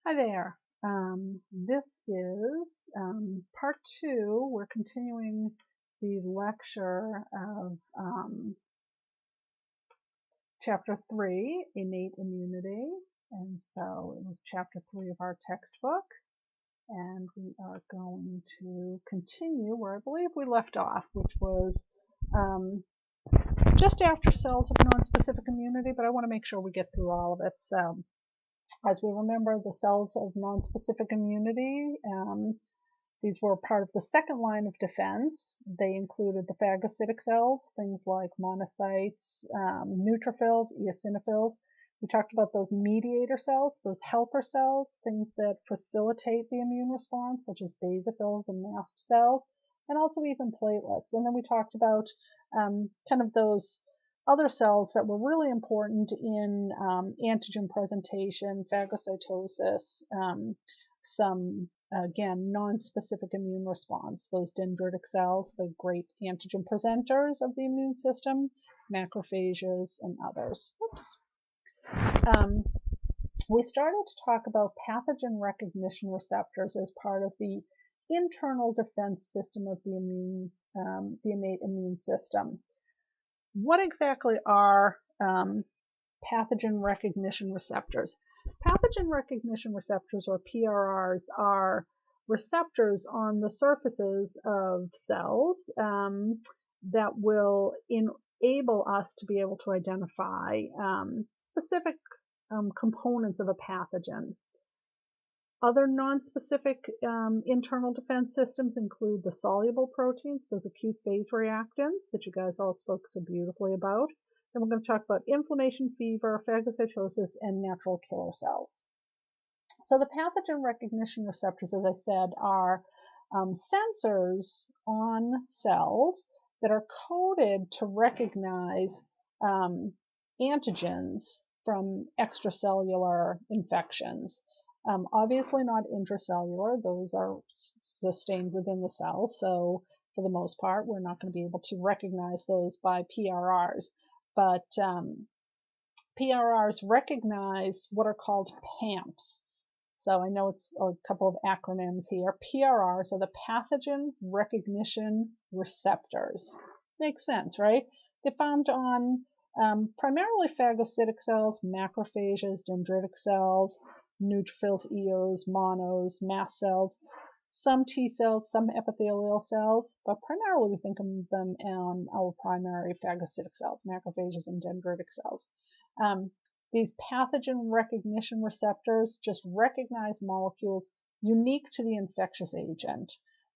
Hi there. This is part 2. We're continuing the lecture of chapter 3, innate immunity. And so it was chapter 3 of our textbook. And we are going to continue where I believe we left off, which was just after cells of nonspecific immunity, but I want to make sure we get through all of it. So as we remember, the cells of nonspecific immunity, these were part of the second line of defense. They included the phagocytic cells, things like monocytes, neutrophils, eosinophils. We talked about those mediator cells, those helper cells, things that facilitate the immune response, such as basophils and mast cells, and also even platelets. And then we talked about kind of those other cells that were really important in antigen presentation, phagocytosis, some, again, non-specific immune response, those dendritic cells, the great antigen presenters of the immune system, macrophages, and others. Oops. We started to talk about pathogen recognition receptors as part of the internal defense system of the innate immune system. What exactly are pathogen recognition receptors? Pathogen recognition receptors, or PRRs, are receptors on the surfaces of cells that will enable us to be able to identify specific components of a pathogen. Other nonspecific internal defense systems include the soluble proteins, those acute phase reactants that you guys all spoke so beautifully about. Then we're going to talk about inflammation, fever, phagocytosis, and natural killer cells. So the pathogen recognition receptors, as I said, are sensors on cells that are coded to recognize antigens from extracellular infections. Obviously not intracellular, those are sustained within the cell, so for the most part we're not going to be able to recognize those by PRRs. But PRRs recognize what are called PAMPs. So I know it's a couple of acronyms here. PRRs are the pathogen recognition receptors. Makes sense, right? They're found on primarily phagocytic cells, macrophages, dendritic cells, neutrophils, eos, monos, mast cells, some T cells, some epithelial cells, but primarily we think of them on our primary phagocytic cells, macrophages and dendritic cells. These pathogen recognition receptors just recognize molecules unique to the infectious agent.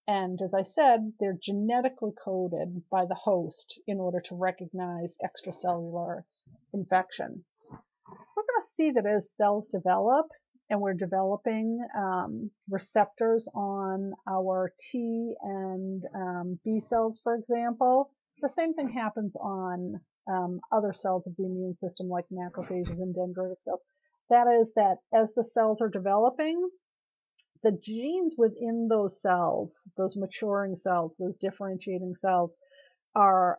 And as I said, they're genetically coded by the host in order to recognize extracellular infection. We're going to see that as cells develop, and we're developing receptors on our T and B cells, for example, the same thing happens on other cells of the immune system like macrophages and dendritic cells. That is that as the cells are developing, the genes within those cells, those maturing cells, those differentiating cells, are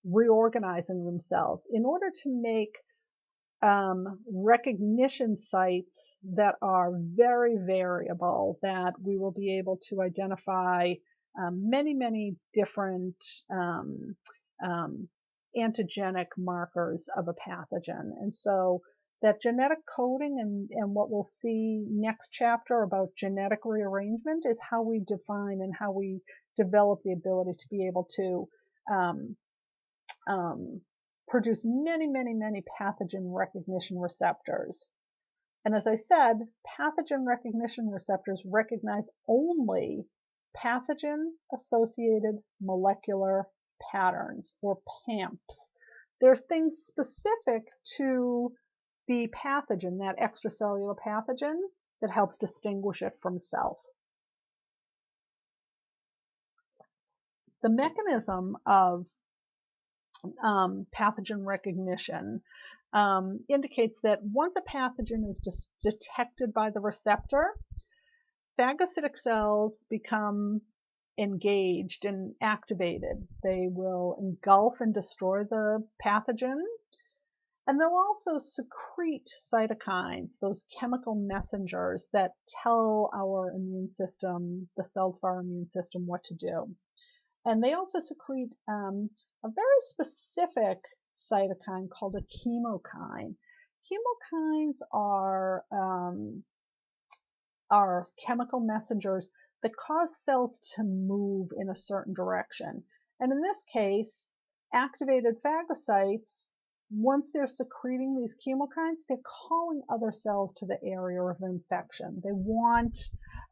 reorganizing themselves in order to make recognition sites that are very variable, that we will be able to identify many different antigenic markers of a pathogen. And so that genetic coding and what we'll see next chapter about genetic rearrangement is how we define and how we develop the ability to be able to produce many pathogen recognition receptors. And as I said, pathogen recognition receptors recognize only pathogen-associated molecular patterns, or PAMPs. They're things specific to the pathogen, that extracellular pathogen, that helps distinguish it from self. The mechanism of pathogen recognition indicates that once a pathogen is detected by the receptor, phagocytic cells become engaged and activated. They will engulf and destroy the pathogen. And they'll also secrete cytokines, those chemical messengers that tell our immune system, the cells of our immune system, what to do. And they also secrete a very specific cytokine called a chemokine. Chemokines are chemical messengers that cause cells to move in a certain direction. And in this case, activated phagocytes, once they're secreting these chemokines, they're calling other cells to the area of infection. They want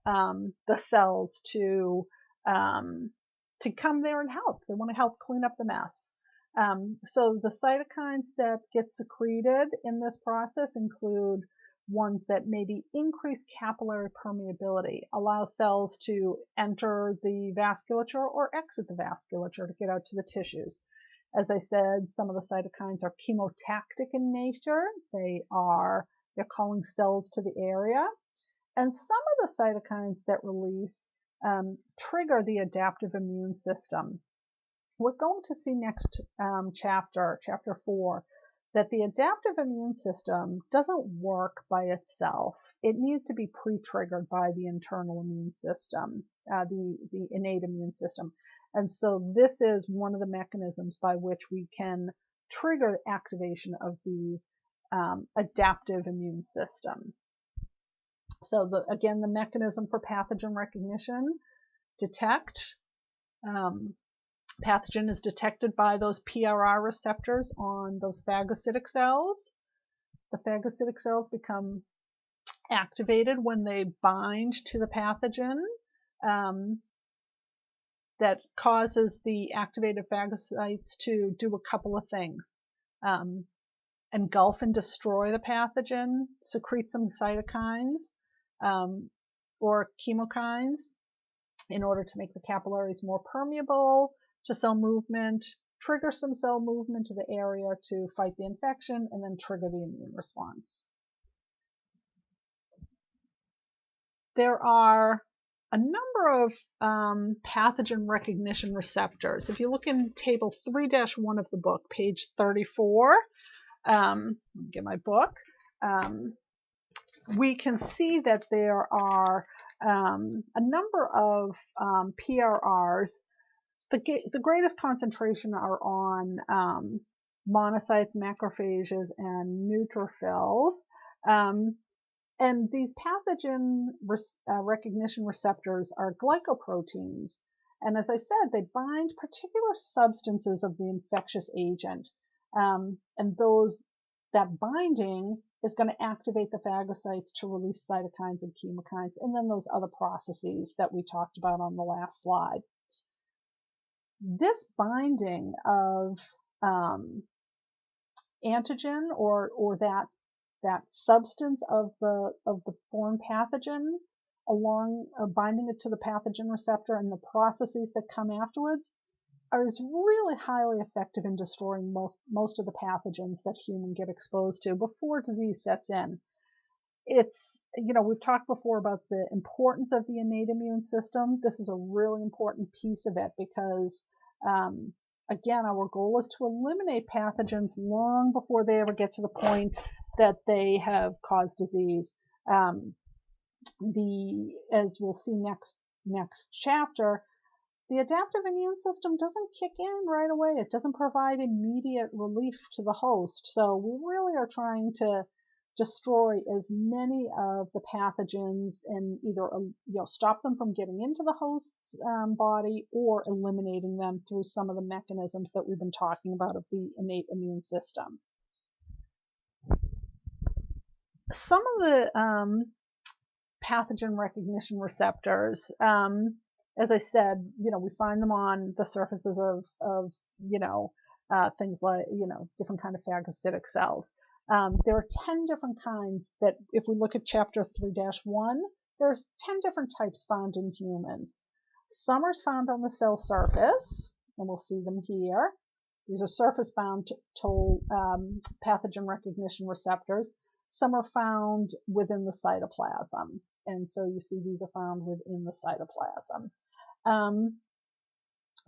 the cells to come there and help. They want to help clean up the mess. So the cytokines that get secreted in this process include ones that maybe increase capillary permeability, allow cells to enter the vasculature or exit the vasculature to get out to the tissues. As I said, some of the cytokines are chemotactic in nature. They're calling cells to the area. And some of the cytokines that release trigger the adaptive immune system. We're going to see next chapter 4, that the adaptive immune system doesn't work by itself. It needs to be pre-triggered by the internal immune system, the innate immune system. And so this is one of the mechanisms by which we can trigger activation of the adaptive immune system. So again, the mechanism for pathogen recognition, detect. Pathogen is detected by those PRR receptors on those phagocytic cells. The phagocytic cells become activated when they bind to the pathogen that causes the activated phagocytes to do a couple of things. Engulf and destroy the pathogen, secrete some cytokines or chemokines in order to make the capillaries more permeable to cell movement, trigger some cell movement to the area to fight the infection, and then trigger the immune response. There are a number of pathogen recognition receptors. If you look in table 3-1 of the book, page 34, get my book, we can see that there are a number of PRRs. The greatest concentration are on monocytes, macrophages, and neutrophils. And these pathogen recognition receptors are glycoproteins. And as I said, they bind particular substances of the infectious agent. And that binding is going to activate the phagocytes to release cytokines and chemokines, and then those other processes that we talked about on the last slide. This binding of antigen or that substance of the foreign pathogen, along binding it to the pathogen receptor and the processes that come afterwards, is really highly effective in destroying most of the pathogens that humans get exposed to before disease sets in. It's, we've talked before about the importance of the innate immune system. This is a really important piece of it because, again, our goal is to eliminate pathogens long before they ever get to the point that they have caused disease. As we'll see next chapter, the adaptive immune system doesn't kick in right away. It doesn't provide immediate relief to the host. So we really are trying to destroy as many of the pathogens and either stop them from getting into the host's body or eliminating them through some of the mechanisms that we've been talking about of the innate immune system. Some of the pathogen recognition receptors, as I said, we find them on the surfaces of things like, different kind of phagocytic cells. There are 10 different kinds that, if we look at chapter 3-1, there's 10 different types found in humans. Some are found on the cell surface, and we'll see them here. These are surface-bound pathogen recognition receptors. Some are found within the cytoplasm, and so you see these are found within the cytoplasm.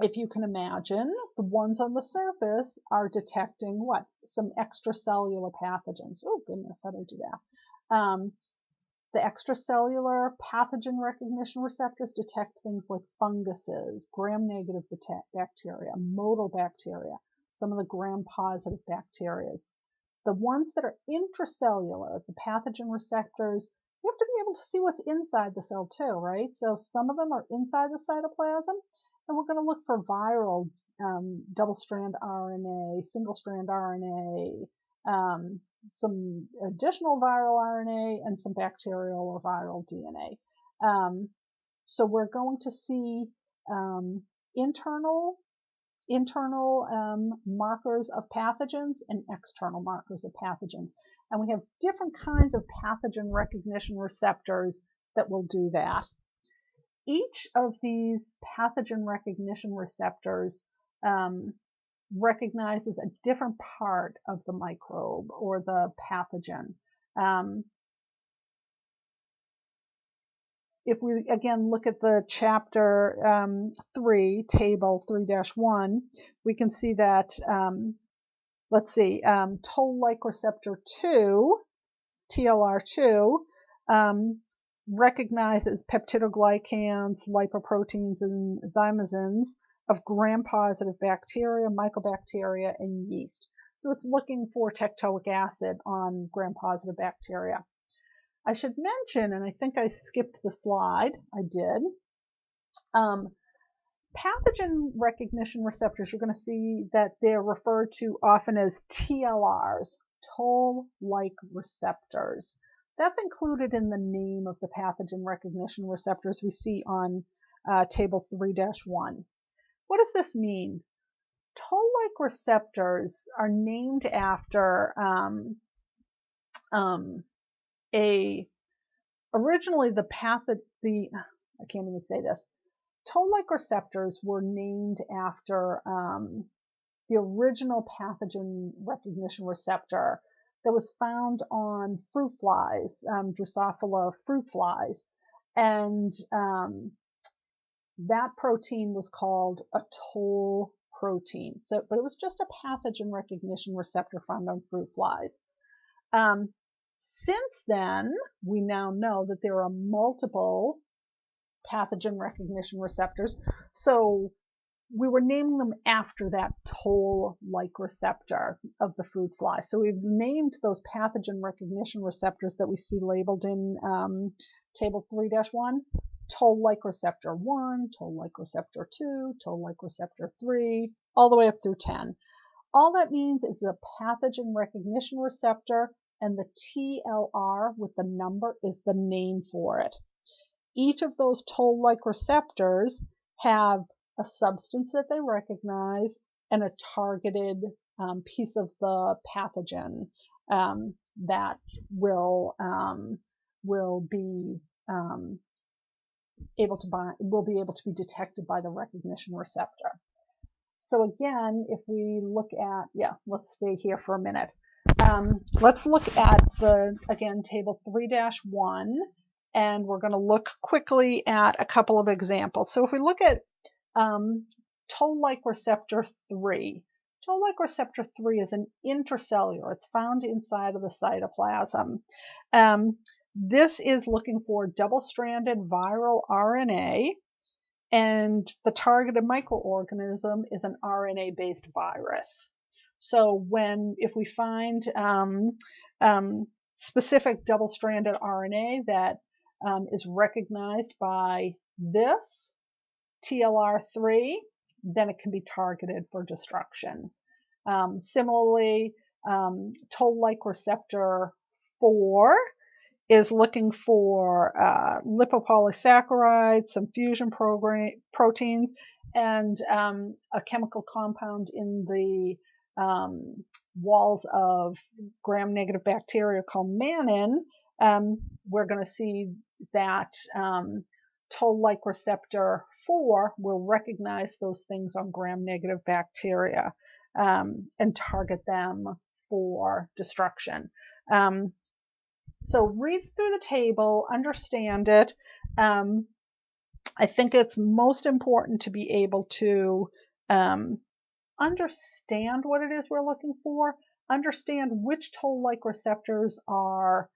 if you can imagine, the ones on the surface are detecting what? Some extracellular pathogens. Oh goodness, how do I do that? The extracellular pathogen recognition receptors detect things like funguses, gram-negative bacteria, modal bacteria, some of the gram-positive bacteria. The ones that are intracellular, the pathogen receptors, you have to be able to see what's inside the cell too, right? So some of them are inside the cytoplasm, and we're going to look for viral double-strand RNA, single-strand RNA, some additional viral RNA, and some bacterial or viral DNA. So we're going to see internal markers of pathogens and external markers of pathogens. And we have different kinds of pathogen recognition receptors that will do that. Each of these pathogen recognition receptors recognizes a different part of the microbe or the pathogen. If we again look at the chapter 3, table 3-1, we can see that, let's see, toll-like receptor 2, TLR2, recognizes peptidoglycans, lipoproteins, and zymosins of gram-positive bacteria, mycobacteria, and yeast. So it's looking for tectoic acid on gram-positive bacteria. I should mention, and I think I skipped the slide, I did, pathogen recognition receptors, you're going to see that they're referred to often as TLRs, toll-like receptors. That's included in the name of the pathogen recognition receptors we see on table 3-1. What does this mean? Toll-like receptors are named after originally I can't even say this. Toll-like receptors were named after the original pathogen recognition receptor that was found on fruit flies, Drosophila fruit flies, and that protein was called a toll protein. So, but it was just a pathogen recognition receptor found on fruit flies. Since then, we now know that there are multiple pathogen recognition receptors, so we were naming them after that toll-like receptor of the fruit fly. So we've named those pathogen recognition receptors that we see labeled in table 3-1, toll-like receptor 1, toll-like receptor 2, toll-like receptor 3, all the way up through 10. All that means is the pathogen recognition receptor, and the TLR with the number is the name for it. Each of those toll-like receptors have a substance that they recognize and a targeted piece of the pathogen that will be able to be detected by the recognition receptor. So again, if we look at, let's stay here for a minute. Let's look at again, table 3-1, and we're going to look quickly at a couple of examples. So if we look at toll-like receptor 3, toll-like receptor 3 is an intracellular. It's found inside of the cytoplasm. This is looking for double-stranded viral RNA, and the targeted microorganism is an RNA-based virus. So if we find specific double-stranded RNA that is recognized by this TLR3, then it can be targeted for destruction. Similarly, toll-like receptor 4 is looking for lipopolysaccharides, some fusion proteins, and a chemical compound in the walls of gram-negative bacteria called mannan. We're going to see that toll-like receptor 4 will recognize those things on gram-negative bacteria and target them for destruction. So read through the table, understand it. I think it's most important to be able to understand what it is we're looking for, understand which toll-like receptors are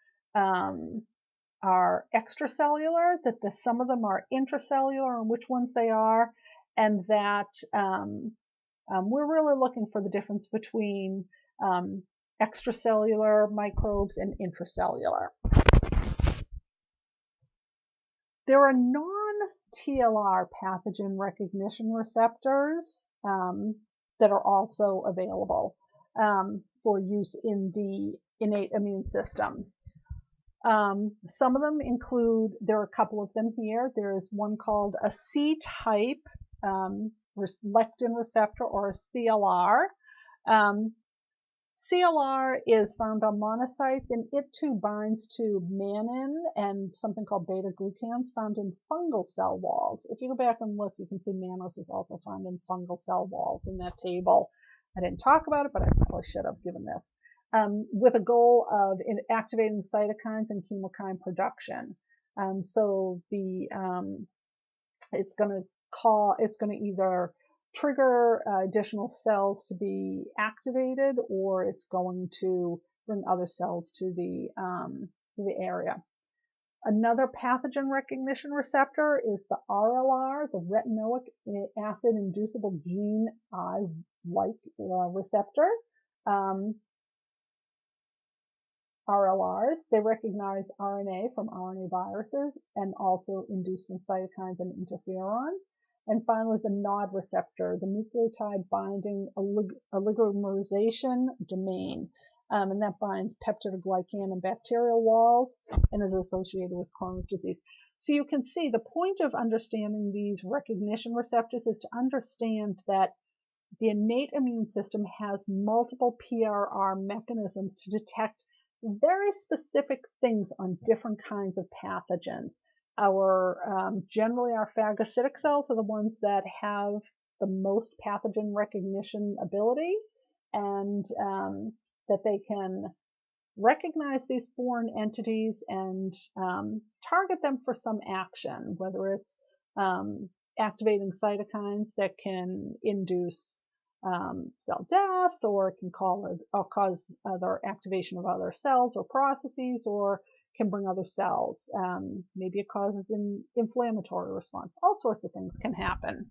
extracellular, that some of them are intracellular and which ones they are, and that we're really looking for the difference between extracellular microbes and intracellular. There are non-TLR pathogen recognition receptors that are also available for use in the innate immune system. Some of them include, there are a couple of them here. There is one called a C-type lectin receptor, or a CLR. CLR is found on monocytes, and it too binds to mannan and something called beta-glucans found in fungal cell walls. If you go back and look, you can see mannose is also found in fungal cell walls in that table. I didn't talk about it, but I probably should have given this. With a goal of activating cytokines and chemokine production. So it's going to either trigger additional cells to be activated, or it's going to bring other cells to the area. Another pathogen recognition receptor is the RLR, the retinoic acid inducible gene like receptor. RLRs, they recognize RNA from RNA viruses and also induce some cytokines and interferons. And finally, the NOD receptor, the nucleotide binding oligomerization domain. And that binds peptidoglycan and bacterial walls and is associated with Crohn's disease. So you can see the point of understanding these recognition receptors is to understand that the innate immune system has multiple PRR mechanisms to detect very specific things on different kinds of pathogens. Generally our phagocytic cells are the ones that have the most pathogen recognition ability, and that they can recognize these foreign entities and target them for some action, whether it's activating cytokines that can induce cell death, or it can cause other activation of other cells or processes, or can bring other cells. Maybe it causes an inflammatory response. All sorts of things can happen.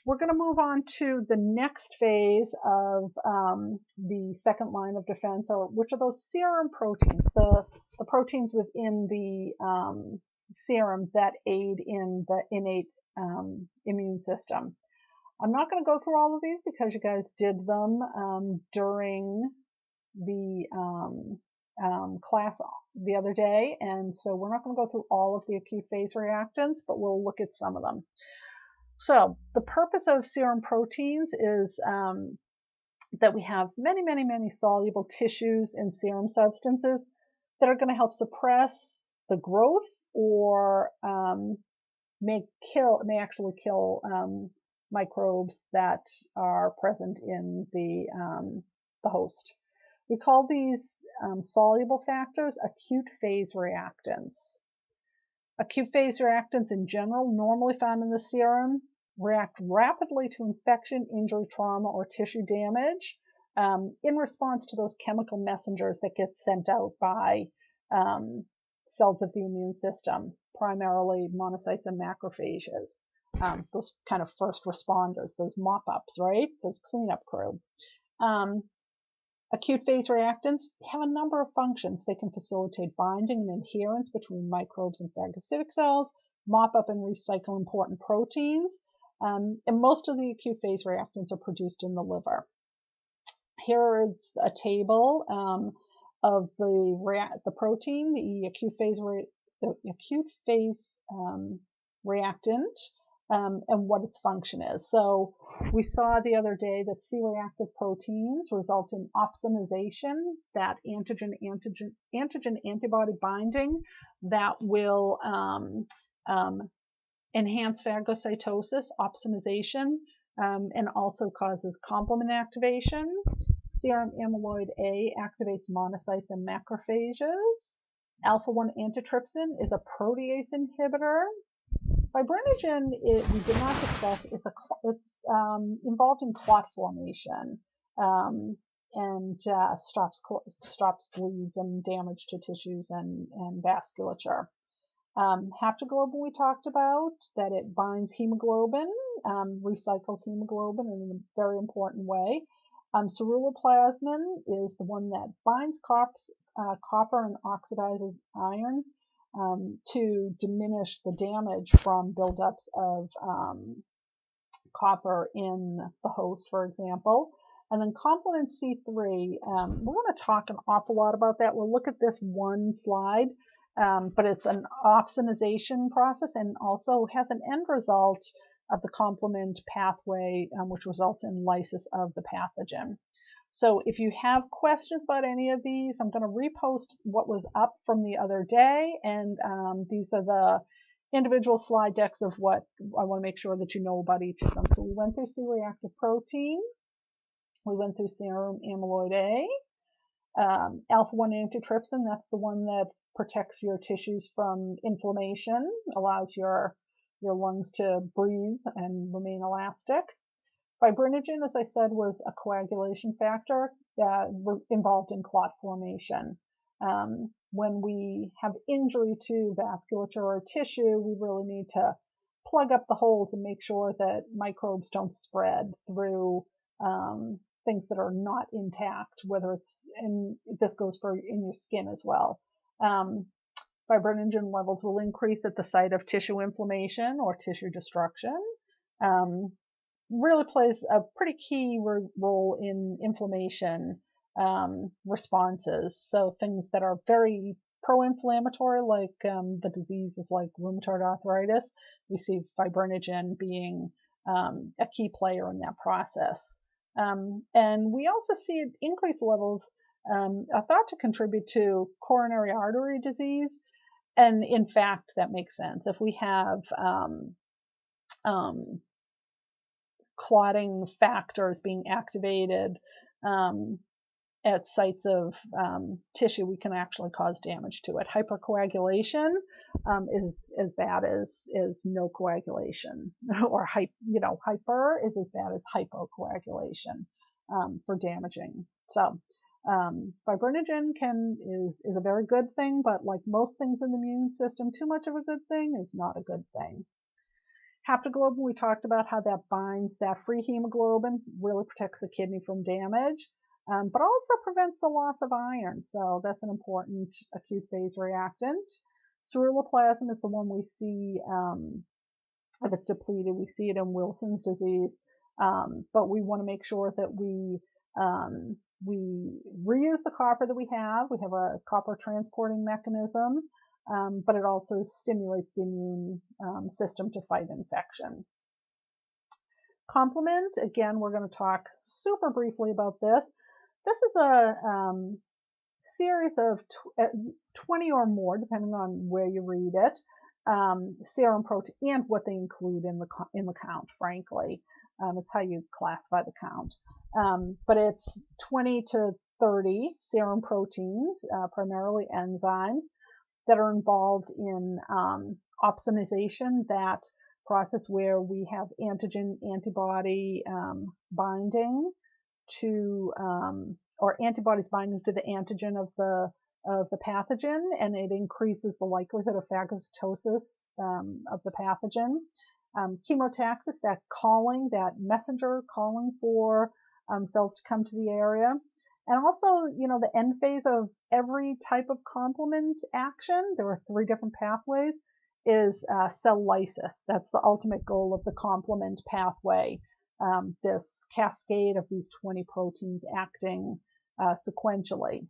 We're going to move on to the next phase of the second line of defense, which are those serum proteins, the proteins within the serum that aid in the innate immune system. I'm not going to go through all of these because you guys did them during the class the other day, and so we're not going to go through all of the acute phase reactants, but we'll look at some of them. So the purpose of serum proteins is that we have many, many, many soluble tissues and serum substances that are going to help suppress the growth, or may actually kill microbes that are present in the host. We call these soluble factors acute phase reactants. Acute phase reactants in general, normally found in the serum, react rapidly to infection, injury, trauma, or tissue damage in response to those chemical messengers that get sent out by cells of the immune system, primarily monocytes and macrophages. Those kind of first responders, those mop-ups, right? Those cleanup crew. Acute phase reactants have a number of functions. They can facilitate binding and adherence between microbes and phagocytic cells, mop up and recycle important proteins, and most of the acute phase reactants are produced in the liver. Here is a table of the protein, the acute phase reactant, and what its function is. So we saw the other day that C-reactive proteins result in opsonization, that antigen-antibody binding that will enhance phagocytosis, opsonization, and also causes complement activation. Serum amyloid A activates monocytes and macrophages. Alpha-1 antitrypsin is a protease inhibitor. Fibrinogen, we did not discuss. It's involved in clot formation, and stops bleeds and damage to tissues and vasculature. Haptoglobin we talked about, that it binds hemoglobin, recycles hemoglobin in a very important way. Ceruloplasmin is the one that binds copper and oxidizes iron to diminish the damage from buildups of copper in the host, for example. And then complement C3, we're going to talk an awful lot about that. We'll look at this one slide, but it's an opsonization process and also has an end result of the complement pathway, which results in lysis of the pathogen. So if you have questions about any of these, I'm going to repost what was up from the other day, and these are the individual slide decks of what I want to make sure that you know about each of them. So we went through C-reactive protein, we went through serum amyloid A, alpha-1 antitrypsin, that's the one that protects your tissues from inflammation, allows your lungs to breathe and remain elastic. Fibrinogen, as I said, was a coagulation factor involved in clot formation. When we have injury to vasculature or tissue, we really need to plug up the holes and make sure that microbes don't spread through things that are not intact, whether it's, and this goes for in your skin as well. Fibrinogen levels will increase at the site of tissue inflammation or tissue destruction. Really plays a pretty key role in inflammation responses. So things that are very pro-inflammatory, like the diseases like rheumatoid arthritis, we see fibrinogen being a key player in that process. And we also see increased levels are thought to contribute to coronary artery disease. And in fact, that makes sense. If we have clotting factors being activated at sites of tissue, we can actually cause damage to it. Hypercoagulation is as bad as no coagulation, or hyper is as bad as hypocoagulation for damaging. So fibrinogen is a very good thing, but like most things in the immune system, too much of a good thing is not a good thing. Haptoglobin, we talked about how that binds that free hemoglobin, really protects the kidney from damage, but also prevents the loss of iron. So that's an important acute phase reactant. Ceruloplasmin is the one we see, if it's depleted, we see it in Wilson's disease, but we want to make sure that we reuse the copper that we have. We have a copper transporting mechanism, but it also stimulates the immune system to fight infection. Complement, again, we're going to talk super briefly about this. This is a series of 20 or more, depending on where you read it, serum protein, and what they include in the count, frankly. It's how you classify the count. But it's 20 to 30 serum proteins, primarily enzymes, that are involved in opsonization, that process where we have antigen-antibody binding to, or antibodies binding to the antigen of the pathogen, and it increases the likelihood of phagocytosis of the pathogen. Chemotaxis, that messenger calling for cells to come to the area. And also, the end phase of every type of complement action, there are 3 different pathways, is cell lysis. That's the ultimate goal of the complement pathway, this cascade of these 20 proteins acting sequentially,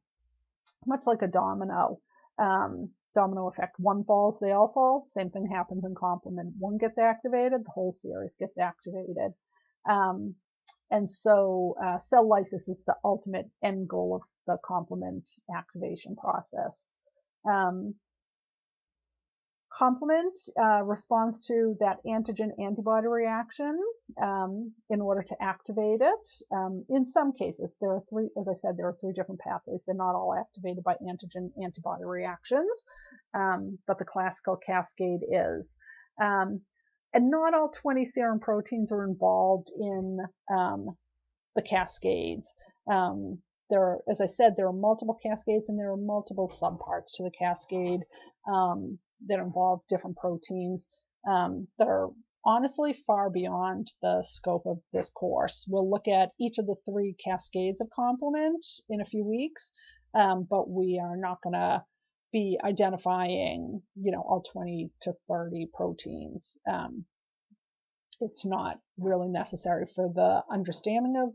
much like a domino effect. One falls, they all fall. Same thing happens in complement. One gets activated, the whole series gets activated. And so cell lysis is the ultimate end goal of the complement activation process. Complement responds to that antigen-antibody reaction in order to activate it. In some cases, there are 3, as I said, there are 3 different pathways. They're not all activated by antigen-antibody reactions, but the classical cascade is. And not all 20 serum proteins are involved in the cascades. As I said, there are multiple cascades and there are multiple subparts to the cascade that involve different proteins that are honestly far beyond the scope of this course. We'll look at each of the 3 cascades of complement in a few weeks, but we are not going to be identifying, all 20 to 30 proteins. It's not really necessary for the understanding of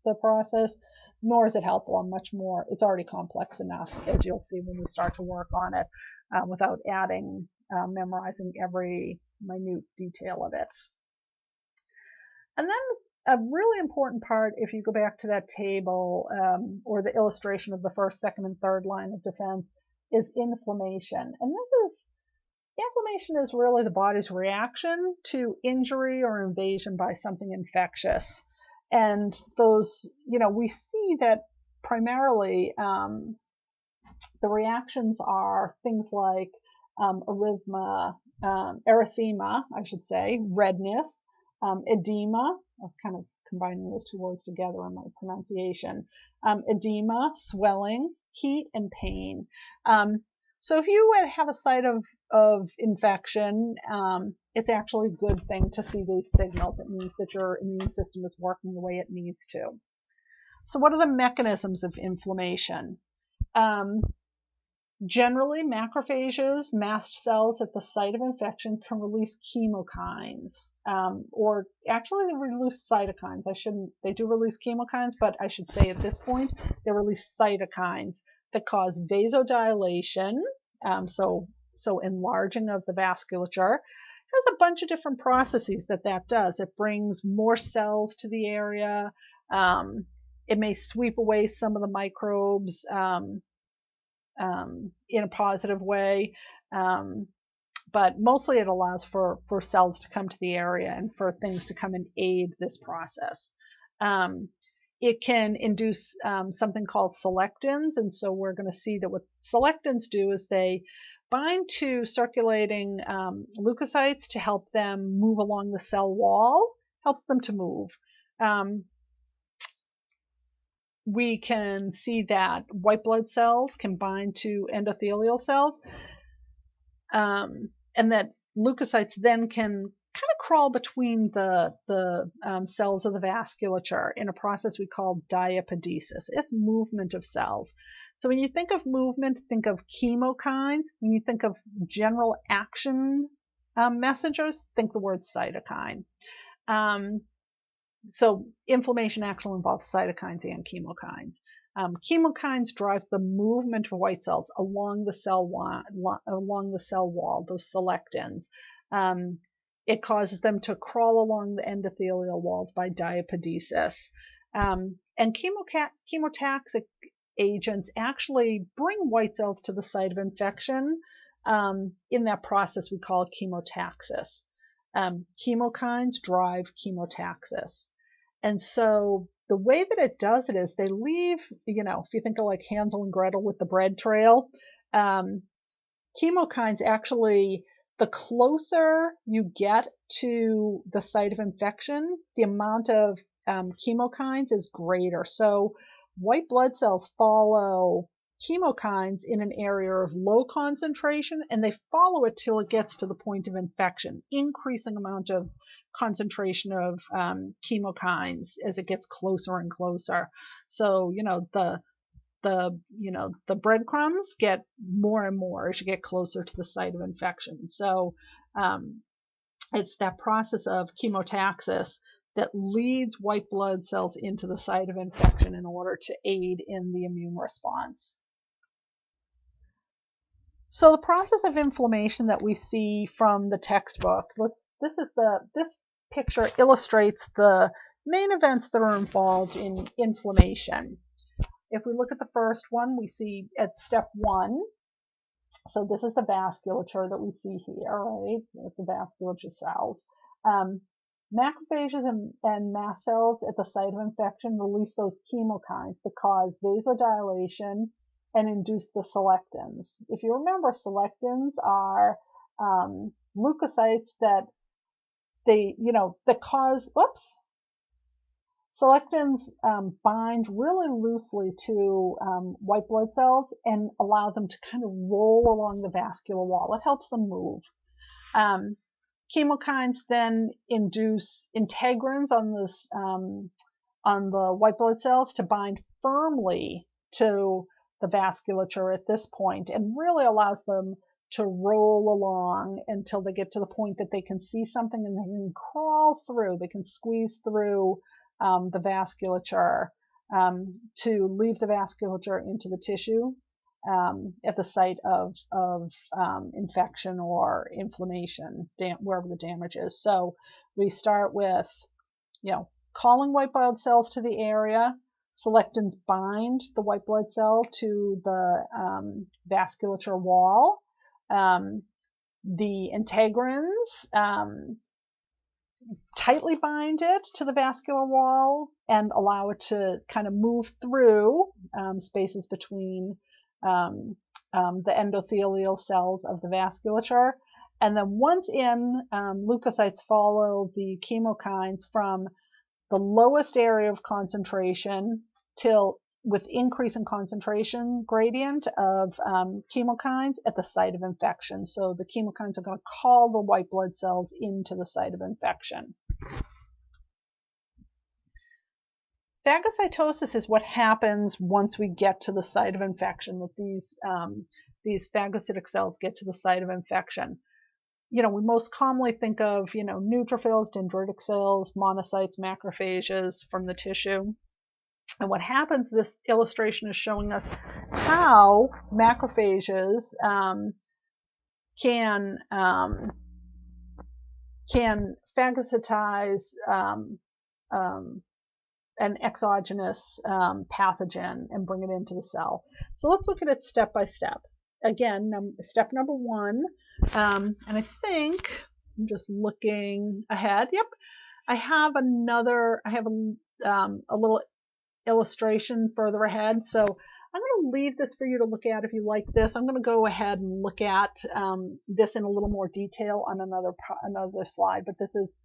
the process, nor is it helpful on much more. It's already complex enough, as you'll see when we start to work on it, without memorizing every minute detail of it. And then a really important part, if you go back to that table or the illustration of the first, second, and third line of defense, is inflammation. And inflammation is really the body's reaction to injury or invasion by something infectious. And those, we see that primarily the reactions are things like erythema, I should say, redness, edema. I was kind of combining those 2 words together in my pronunciation. Edema, swelling, heat, and pain. So if you have a site of infection, it's actually a good thing to see these signals. It means that your immune system is working the way it needs to. So what are the mechanisms of inflammation? Generally, macrophages, mast cells at the site of infection can release chemokines, or actually they release cytokines. They do release chemokines, but I should say at this point, they release cytokines that cause vasodilation, so enlarging of the vasculature. There's a bunch of different processes that does. It brings more cells to the area. It may sweep away some of the microbes in a positive way, but mostly it allows for cells to come to the area and for things to come and aid this process. It can induce something called selectins, and so we're going to see that what selectins do is they bind to circulating leukocytes to help them move along the cell wall, helps them to move. We can see that white blood cells can bind to endothelial cells, and that leukocytes then can kind of crawl between the cells of the vasculature in a process we call diapedesis. It's movement of cells. So when you think of movement, think of chemokines. When you think of general action messengers, think the word cytokine. So inflammation actually involves cytokines and chemokines. Chemokines drive the movement of white cells along the cell wall, those selectins. It causes them to crawl along the endothelial walls by diapedesis. And chemotaxic agents actually bring white cells to the site of infection. In that process, we call it chemotaxis. Chemokines drive chemotaxis. And so the way that it does it is they leave, if you think of like Hansel and Gretel with the bread trail, chemokines actually, the closer you get to the site of infection, the amount of chemokines is greater. So white blood cells follow chemokines in an area of low concentration, and they follow it till it gets to the point of infection, increasing amount of concentration of chemokines as it gets closer and closer. So, the breadcrumbs get more and more as you get closer to the site of infection. So it's that process of chemotaxis that leads white blood cells into the site of infection in order to aid in the immune response. So the process of inflammation that we see from the textbook, this picture illustrates the main events that are involved in inflammation. If we look at the first one, we see at step 1, so this is the vasculature that we see here, right? It's the vasculature cells. Macrophages and mast cells at the site of infection release those chemokines that cause vasodilation and induce the selectins. If you remember, selectins are leukocytes that that cause, selectins bind really loosely to white blood cells and allow them to kind of roll along the vascular wall. It helps them move. Chemokines then induce integrins on the white blood cells to bind firmly to the vasculature at this point, and really allows them to roll along until they get to the point that they can see something and they can crawl through, they can squeeze through the vasculature to leave the vasculature into the tissue at the site of infection or inflammation, wherever the damage is. So we start with, calling white blood cells to the area. Selectins bind the white blood cell to the vasculature wall. The integrins tightly bind it to the vascular wall and allow it to kind of move through spaces between the endothelial cells of the vasculature. And then once in, leukocytes follow the chemokines from the lowest area of concentration till with increase in concentration gradient of chemokines at the site of infection. So the chemokines are going to call the white blood cells into the site of infection. Phagocytosis is what happens once we get to the site of infection, that these phagocytic cells get to the site of infection. We most commonly think of, neutrophils, dendritic cells, monocytes, macrophages from the tissue. And what happens, this illustration is showing us how macrophages can phagocytize an exogenous pathogen and bring it into the cell. So let's look at it step by step. Again, step number one, and I think I'm just looking ahead. Yep, I have a little illustration further ahead. So I'm going to leave this for you to look at if you like this. I'm going to go ahead and look at this in a little more detail on another slide, but this is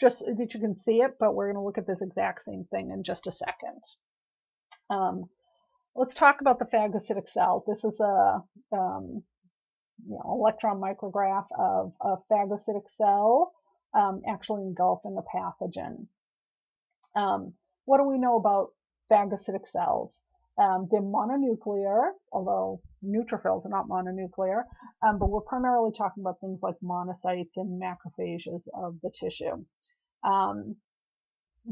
just that you can see it, but we're going to look at this exact same thing in just a second. Let's talk about the phagocytic cell. This is a electron micrograph of a phagocytic cell actually engulfing a pathogen. What do we know about phagocytic cells? They're mononuclear, although neutrophils are not mononuclear, but we're primarily talking about things like monocytes and macrophages of the tissue.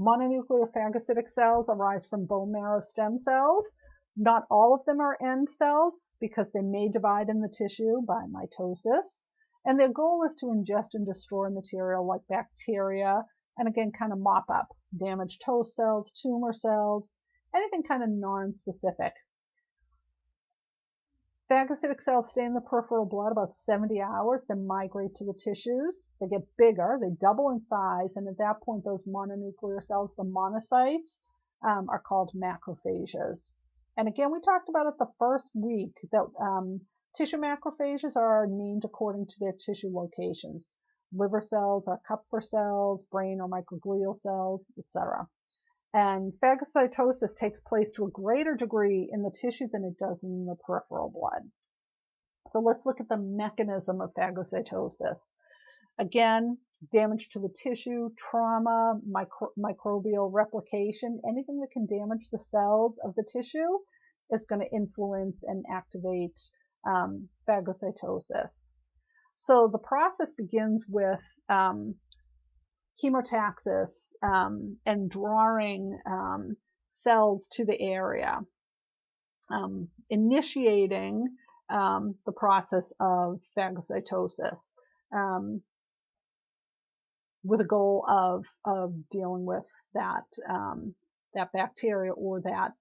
Mononuclear phagocytic cells arise from bone marrow stem cells. Not all of them are end cells because they may divide in the tissue by mitosis. And their goal is to ingest and destroy material like bacteria, and again, kind of mop up damaged host cells, tumor cells, anything kind of non-specific. Phagocytic cells stay in the peripheral blood about 70 hours, then migrate to the tissues. They get bigger, they double in size, and at that point, those mononuclear cells, the monocytes, are called macrophages. And again, we talked about it the first week that tissue macrophages are named according to their tissue locations. Liver cells are Kupffer cells, brain or microglial cells, etc. And phagocytosis takes place to a greater degree in the tissue than it does in the peripheral blood. So let's look at the mechanism of phagocytosis. Again, damage to the tissue, trauma, microbial replication, anything that can damage the cells of the tissue is going to influence and activate phagocytosis. So the process begins with chemotaxis and drawing cells to the area, initiating the process of phagocytosis with a goal of dealing with that bacteria or that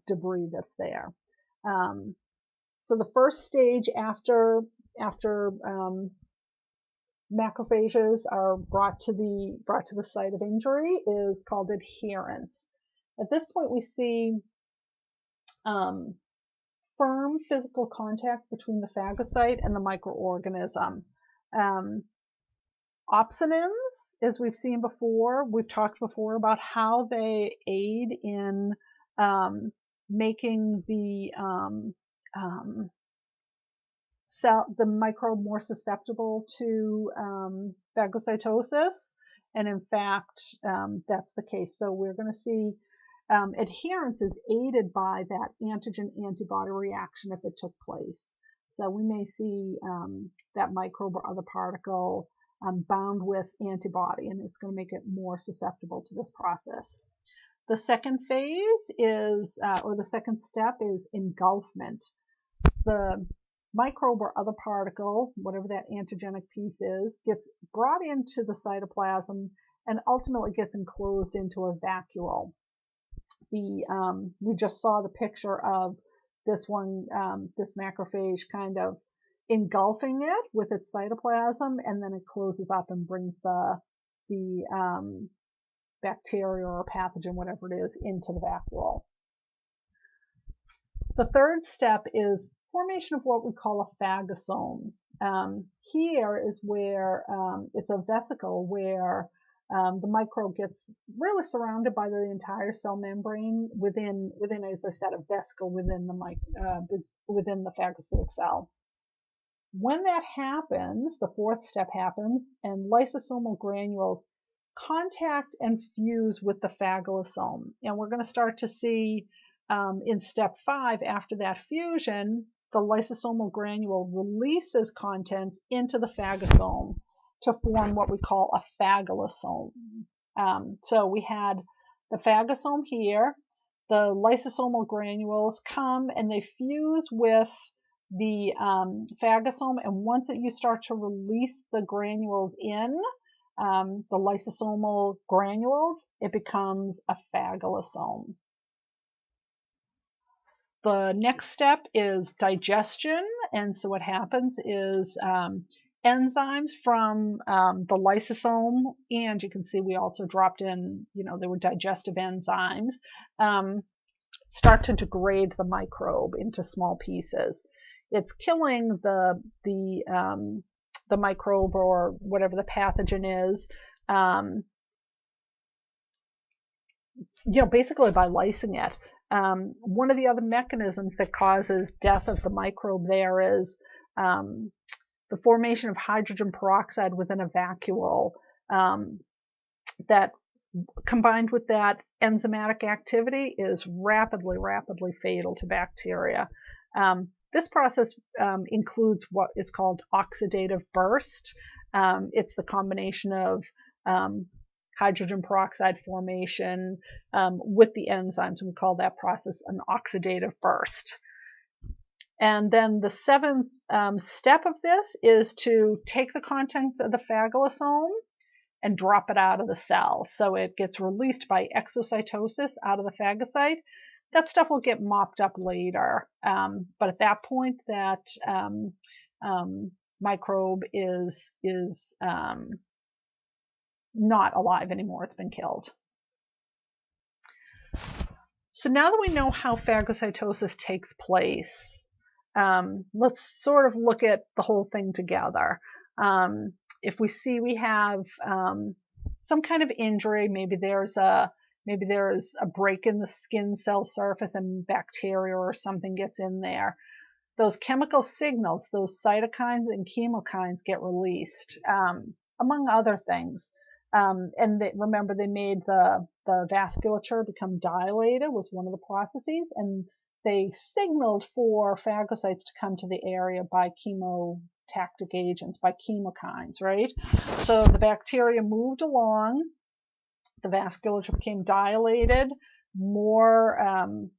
debris that's there. So the first stage after macrophages are brought to the site of injury is called adherence. At this point, we see firm physical contact between the phagocyte and the microorganism. Opsonins, as we've seen before, we've talked before about how they aid in making the the microbe more susceptible to phagocytosis, and in fact, that's the case. So we're going to see adherence is aided by that antigen-antibody reaction if it took place. So we may see that microbe or other particle bound with antibody, and it's going to make it more susceptible to this process. The second phase is, or the second step is engulfment. The microbe or other particle, whatever that antigenic piece is, gets brought into the cytoplasm and ultimately gets enclosed into a vacuole. We just saw the picture of this one, this macrophage kind of engulfing it with its cytoplasm, and then it closes up and brings the bacteria or pathogen, whatever it is, into the vacuole. The third step is formation of what we call a phagosome. Here is where it's a vesicle where the microbe gets really surrounded by the entire cell membrane within, as I said, a vesicle within the phagocytic cell. When that happens, the fourth step happens, and lysosomal granules contact and fuse with the phagosome. And we're going to start to see in step 5, after that fusion, the lysosomal granule releases contents into the phagosome to form what we call a phagosome. So we had the phagosome here, the lysosomal granules come and they fuse with the phagosome, and once you start to release the granules in, the lysosomal granules, it becomes a phagosome. The next step is digestion, and so what happens is enzymes from the lysosome, and you can see we also dropped in, there were digestive enzymes, start to degrade the microbe into small pieces. It's killing the microbe or whatever the pathogen is, basically by lysing it. One of the other mechanisms that causes death of the microbe there is the formation of hydrogen peroxide within a vacuole that, combined with that enzymatic activity, is rapidly fatal to bacteria. This process includes what is called oxidative burst. It's the combination of hydrogen peroxide formation with the enzymes. We call that process an oxidative burst. And then the seventh step of this is to take the contents of the phagosome and drop it out of the cell. So it gets released by exocytosis out of the phagocyte. That stuff will get mopped up later. But at that point, that microbe is not alive anymore. It's been killed. So now that we know how phagocytosis takes place, let's sort of look at the whole thing together. If we see we have some kind of injury, maybe there's a break in the skin cell surface and bacteria or something gets in there, those chemical signals, those cytokines and chemokines get released, among other things. And remember, they made the vasculature become dilated, was one of the processes, and they signaled for phagocytes to come to the area by chemotactic agents, by chemokines, right? So the bacteria moved along, the vasculature became dilated, more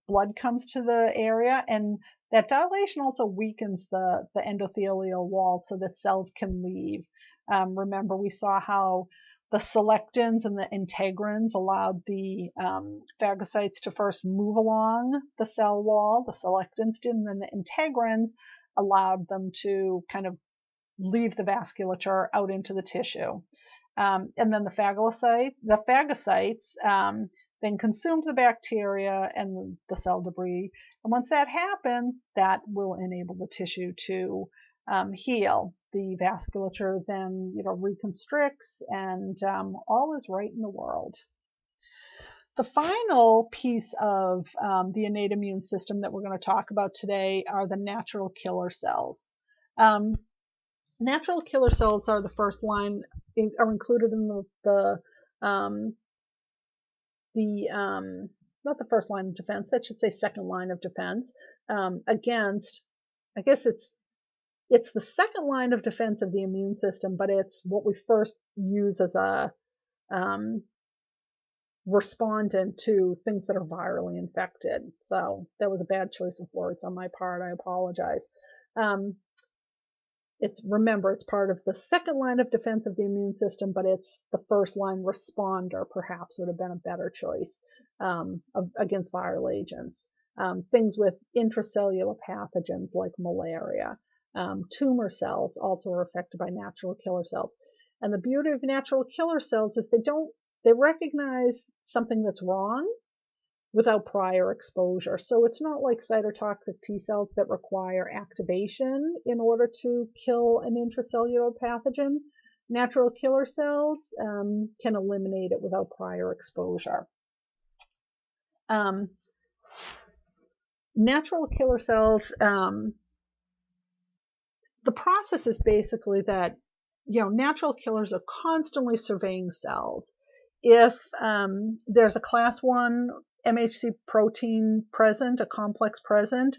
blood comes to the area, and that dilation also weakens the endothelial wall so that cells can leave. Remember, we saw how the selectins and the integrins allowed the phagocytes to first move along the cell wall. The selectins did, and then the integrins allowed them to kind of leave the vasculature out into the tissue. And then the phagocytes then consumed the bacteria and the cell debris. And once that happens, that will enable the tissue to heal. the vasculature then, reconstricts, and all is right in the world. The final piece of the innate immune system that we're going to talk about today are the natural killer cells. Natural killer cells are the first line, are included in not the first line of defense, that should say second line of defense, against, I guess it's the second line of defense of the immune system, but it's what we first use as a respondent to things that are virally infected. So that was a bad choice of words on my part. I apologize. Remember, it's part of the second line of defense of the immune system, but it's the first line responder, perhaps would have been a better choice against viral agents. Things with intracellular pathogens like malaria. Tumor cells also are affected by natural killer cells. And the beauty of natural killer cells is they recognize something that's wrong without prior exposure. So it's not like cytotoxic T cells that require activation in order to kill an intracellular pathogen. Natural killer cells can eliminate it without prior exposure. Natural killer cells, the process is basically that, natural killers are constantly surveying cells. If there's a class 1 MHC protein present, a complex present,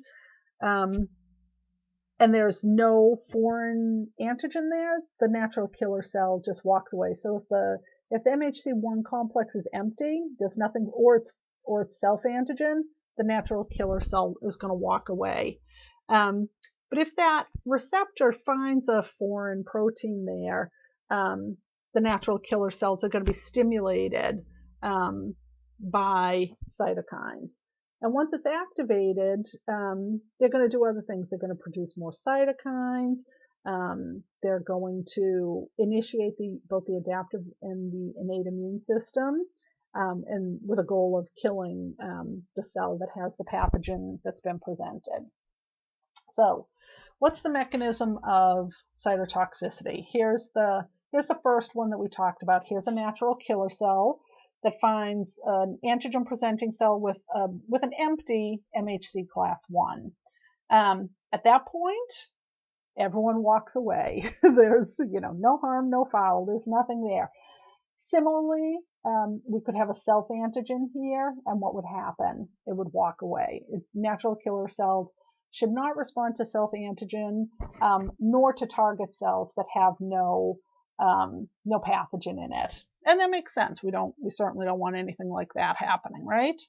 and there's no foreign antigen there, the natural killer cell just walks away. So if the MHC1 complex is empty, there's nothing, or it's self-antigen, the natural killer cell is going to walk away. But if that receptor finds a foreign protein there, the natural killer cells are going to be stimulated by cytokines. And once it's activated, they're going to do other things. They're going to produce more cytokines. They're going to initiate both the adaptive and the innate immune system, and with a goal of killing the cell that has the pathogen that's been presented. So, what's the mechanism of cytotoxicity? Here's the first one that we talked about. Here's a natural killer cell that finds an antigen-presenting cell with an empty MHC class 1. At that point, everyone walks away. There's, no harm, no foul. There's nothing there. Similarly, we could have a self-antigen here, and what would happen? It would walk away. Natural killer cells should not respond to self-antigen, nor to target cells that have no pathogen in it. And that makes sense. We certainly don't want anything like that happening, right?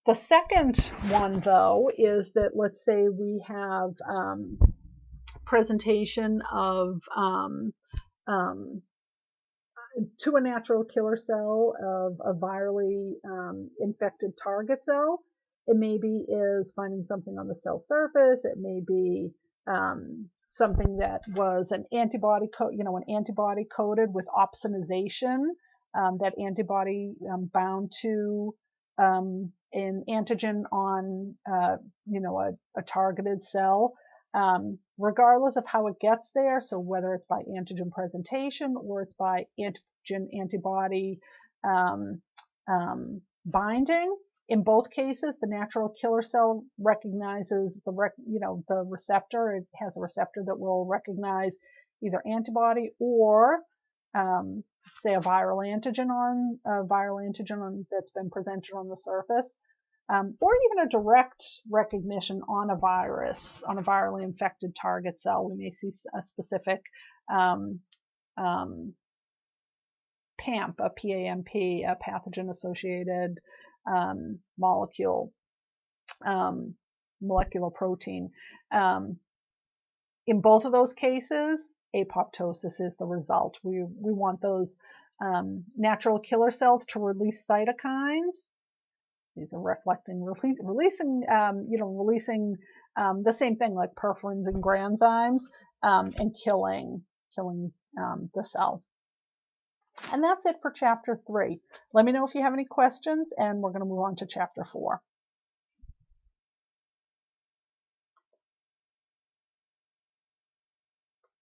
The second one, though, is that, let's say we have presentation of to a natural killer cell of a virally infected target cell. It maybe is finding something on the cell surface. It may be something that was an antibody coated with opsonization. That antibody bound to an antigen on a targeted cell. Regardless of how it gets there, so whether it's by antigen presentation or it's by antigen-antibody binding, in both cases, the natural killer cell recognizes the receptor. It has a receptor that will recognize either antibody or, say, a viral antigen that's been presented on the surface. Or even a direct recognition on a virus, on a virally infected target cell. We may see a specific PAMP, a PAMP, a pathogen-associated molecular protein. In both of those cases, apoptosis is the result. We want those natural killer cells to release cytokines. These are releasing the same thing like perforins and granzymes, and killing the cell. And that's it for chapter 3. Let me know if you have any questions, and we're going to move on to chapter 4.